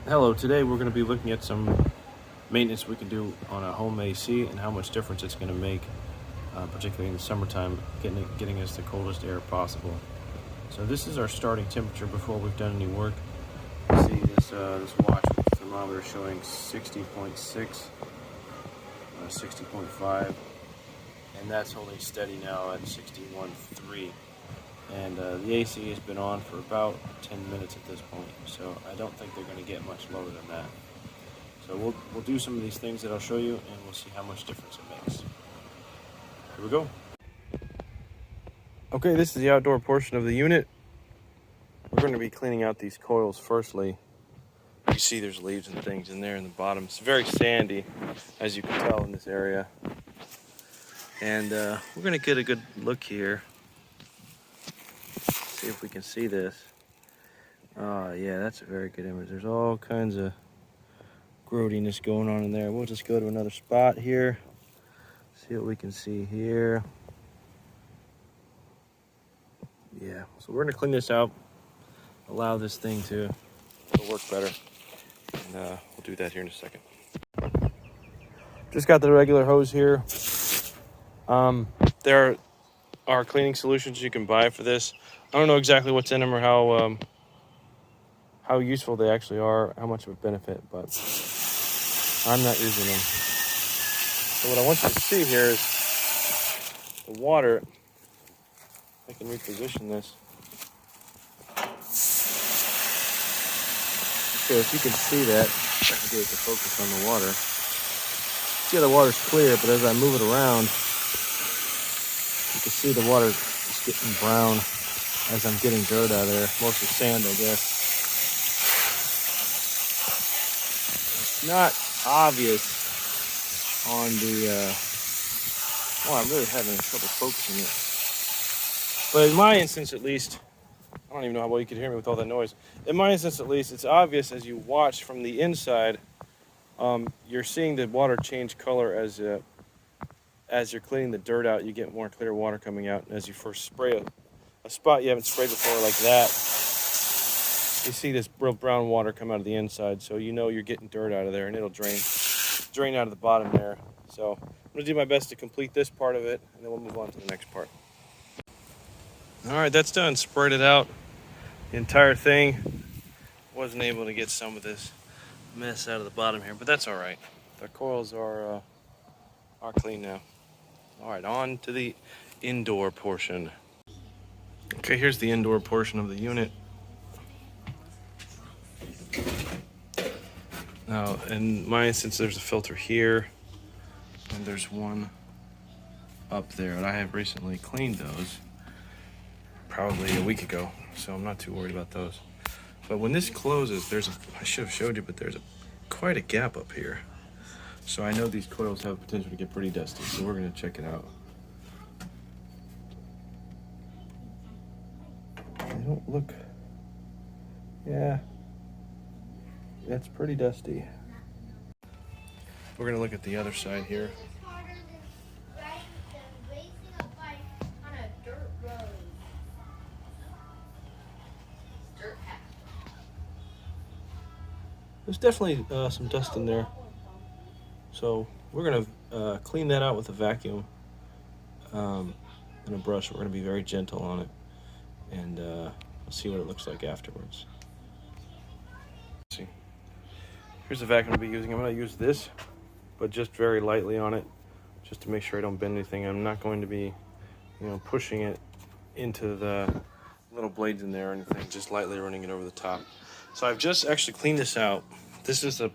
Hello, today we're going to be looking at some maintenance we can do on a home AC and how much difference it's going to make, particularly in the summertime, getting us the coldest air possible. So this is our starting temperature before we've done any work. You see this watch with the thermometer showing 60.6, 60.5, and that's holding steady now at 61.3. And the AC has been on for about 10 minutes at this point, so I don't think they're going to get much lower than that. So we'll do some of these things that I'll show you, and we'll see how much difference it makes. Here we go. Okay, this is the outdoor portion of the unit. We're going to be cleaning out these coils firstly. You see there's leaves and things in there in the bottom. It's very sandy, as you can tell in this area. And we're going to get a good look here. See if we can see this. Oh yeah, that's a very good image. There's all kinds of growtiness going on in there. We'll just go to another spot here. See what we can see here. Yeah, so we're gonna clean this out, allow this thing to work better, and we'll do that here in a second. Just got the regular hose here. There are cleaning solutions you can buy for this. I don't know exactly what's in them or how useful they actually are, how much of a benefit, but I'm not using them. So what I want you to see here is the water. I can reposition this. So if you can see that, I can get it to focus on the water. See how the water's clear, but as I move it around, you can see the water is getting brown as I'm getting dirt out of there, mostly sand, I guess. It's not obvious on the, I'm really having trouble focusing it. But in my instance, at least, I don't even know how well you can hear me with all that noise. In my instance, at least, it's obvious as you watch from the inside. You're seeing the water change color as you're cleaning the dirt out. You get more clear water coming out. And as you first spray a spot you haven't sprayed before like that, you see this real brown water come out of the inside. So you know you're getting dirt out of there, and it'll drain out of the bottom there. So I'm gonna do my best to complete this part of it, and then we'll move on to the next part. All right, that's done. Sprayed it out, the entire thing. Wasn't able to get some of this mess out of the bottom here, but that's all right. The coils are clean now. All right, on to the indoor portion. Okay, here's the indoor portion of the unit. Now, in my instance, there's a filter here, and there's one up there, and I have recently cleaned those, probably a week ago, so I'm not too worried about those. But when this closes, I should have showed you, but there's quite a gap up here. So I know these coils have potential to get pretty dusty, so we're gonna check it out. They don't look, yeah, that's pretty dusty. We're gonna look at the other side here. There's definitely some dust in there. So we're gonna clean that out with a vacuum and a brush. We're gonna be very gentle on it, and we'll see what it looks like afterwards. Let's see. Here's the vacuum I'll be using. I'm gonna use this, but just very lightly on it, just to make sure I don't bend anything. I'm not going to be, pushing it into the little blades in there or anything, just lightly running it over the top. So I've just actually cleaned this out. This is a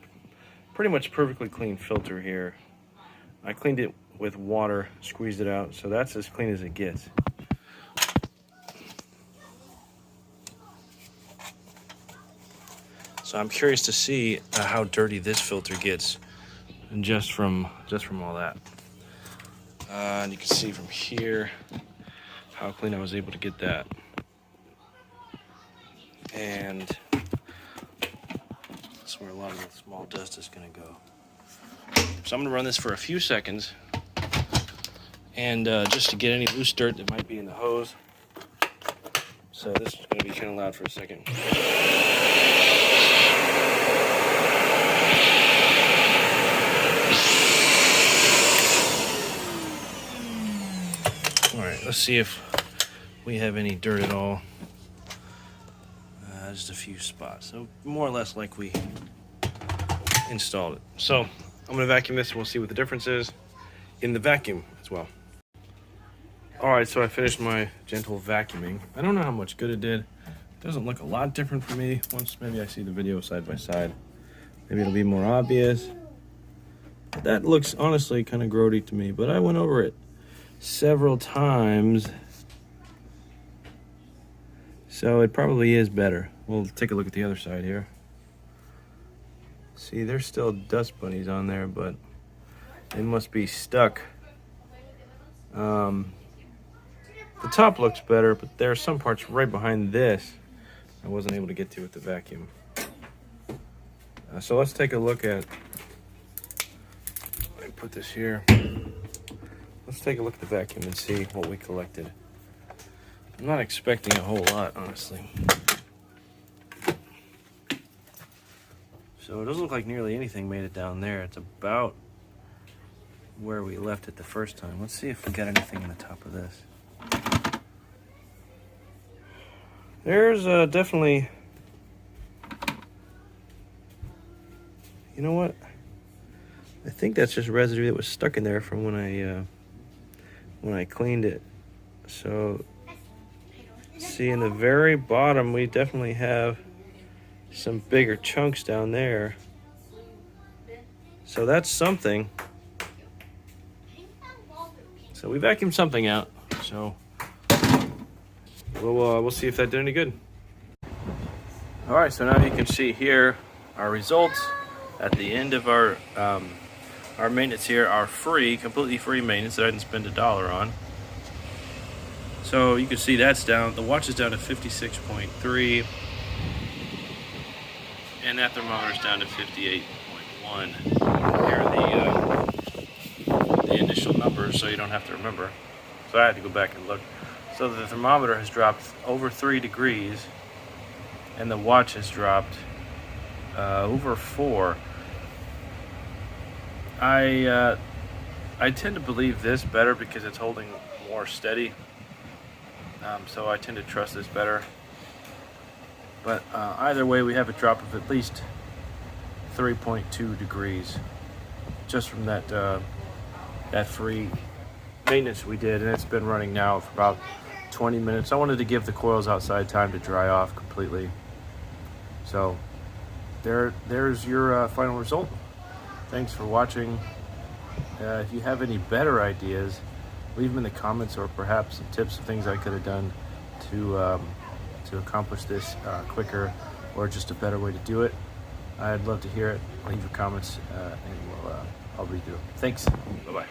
pretty much perfectly clean filter here. I cleaned it with water, squeezed it out, so that's as clean as it gets. So I'm curious to see how dirty this filter gets just from all that. And you can see from here how clean I was able to get that. And that's where a lot of the small dust is going to go. So I'm going to run this for a few seconds, and just to get any loose dirt that might be in the hose. So this is going to be kind of loud for a second. Let's see if we have any dirt at all. Just a few spots. So more or less like we installed it. So I'm going to vacuum this and we'll see what the difference is in the vacuum as well. Alright, so I finished my gentle vacuuming. I don't know how much good it did. It doesn't look a lot different for me. Once maybe I see the video side by side, maybe it'll be more obvious. But that looks honestly kind of grody to me, but I went over it several times, so it probably is better. We'll take a look at the other side here. See, there's still dust bunnies on there, but they must be stuck. The top looks better, but there are some parts right behind this I wasn't able to get to with the vacuum. So let's take a look at, let me put this here. Let's take a look at the vacuum and see what we collected. I'm not expecting a whole lot, honestly. So it doesn't look like nearly anything made it down there. It's about where we left it the first time. Let's see if we got anything on the top of this. There's definitely, you know what? I think that's just residue that was stuck in there from when I cleaned it. So, see, in the very bottom, we definitely have some bigger chunks down there. So that's something. So we vacuumed something out. So we'll see if that did any good. All right, so now you can see here our results at the end of our maintenance here. Are free, completely free maintenance that I didn't spend $1 on. So you can see that's down. The watch is down to 56.3, and that thermometer's down to 58.1. Here are the initial numbers, so you don't have to remember. So I had to go back and look. So the thermometer has dropped over 3 degrees, and the watch has dropped over 4. I tend to believe this better because it's holding more steady. So I tend to trust this better. But either way, we have a drop of at least 3.2 degrees just from that free maintenance we did, and it's been running now for about 20 minutes. I wanted to give the coils outside time to dry off completely. So there's your final result. Thanks for watching. If you have any better ideas, leave them in the comments, or perhaps some tips of things I could have done to accomplish this quicker, or just a better way to do it. I'd love to hear it. Leave your comments and I'll read through them. Thanks. Bye-bye.